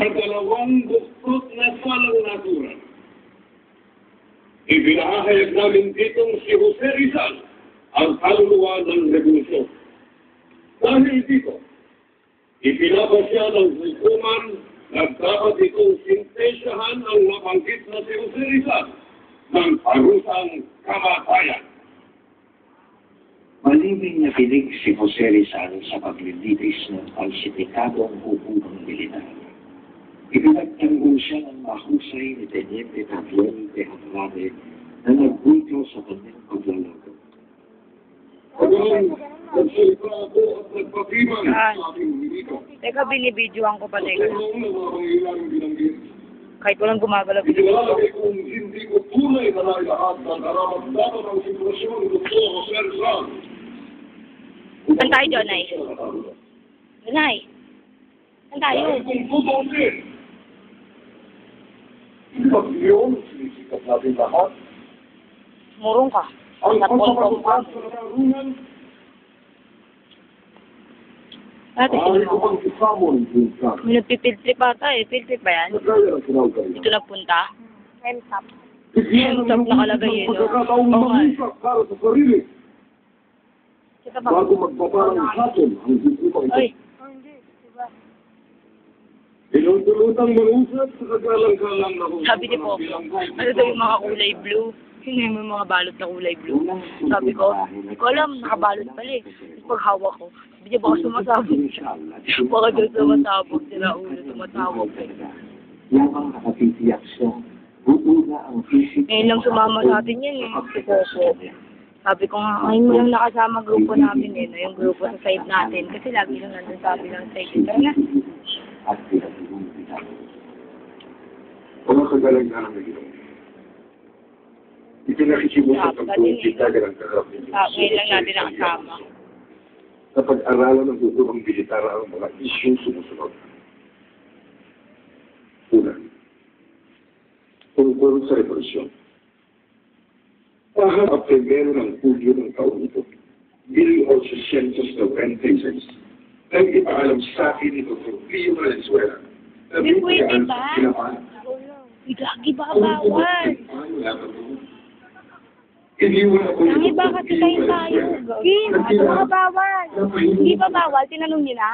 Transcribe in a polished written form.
Dalawang buktot na salang natural. Ibinahayag namin ditong si Jose Rizal ang kaluluwa ng revolusyon. Dahil dito, ipinapasya ng hukuman na dapat itong sintesyahan ang nabanggit na si Jose Rizal ng parusang kamatayan. Malibing na pinig si Jose Rizal sa paglilitis ng falsifikadong hukumang militar. Ipinagtanggol siya ng mahusay ni Teniente Gabriel de Andrade na nagbulto sa kanyang paglalago. Pagkakas, nagsalita ako at nagpatibay sa aking milito. Teka, binibidyoan ko pa, teka. Ano ang mga pangyayaring binanggit? Kahit walang gumagalaw, binibidyoan ko. Itilalagay kong hindi ko tunay na nailahat ng karamdaman ng sitwasyon ng Dr. Jose Rizal. Saan tayo dyan, Nay? Nay? Saan tayo? Kung tutusin, pag yun, sinisikap natin lahat. Murong ka. Ang Napolpong ka. pagkakasal sa katarungan, Ate, ay upang isamo ng pinsan. may nagpipiltrip ata eh. Filtrip ba yan? Nagkaya ang sinawagay. Dito nagpunta? Hemsap. Bigyan ng Hemsap nakalagay eh, no? pagkakataong Oo nga. mamusak para sa sarili. Kita ba? Bago magbabarang hatol ang hukumang ito. Ay, Pinutulutang mangusap sa kagalang-galang na hukumang sabi ni Popo, ano daw yung mga kulay blue? Sino yung mga balot na kulay blue? Sabi ko, hindi ko alam, nakabalot pala eh. Tapos pag hawak ko, sabi niya baka sumasabog siya. Baka daw sumasabog sila ulo, tumatawag eh. Yamang nakatitiyak siya, buuna ang fisik. Ngayon lang sumama sa atin yan eh, si Popo. Sabi ko nga, ay mo lang nakasama grupo namin eh, no, yung grupo sa side natin. Kasi lagi lang nandun sabi ng side. Tara na. At pinag-iumpita. Mga kagalang-galang na ginawa. Ipinakikimusap ang pagkitagan ng kaharap ninyo. Ngayon lang natin nakasama. Sa pag-aralan ng hukumang militar ang mga isyong sumusunod. Una, tungkol sa revolusyon. Paharap Pebrero ng Hulyo ng taon ito, Bill 896, nag-ipaalam sa akin ni Dr. Pio Valenzuela na May pwede ba? pinapahan. Gagi ba bawal? Iniwan ako Nangi ba kasi kayo tayo? Kim, ano ba bawal? Hindi ba bawal? Tinanong niyo na?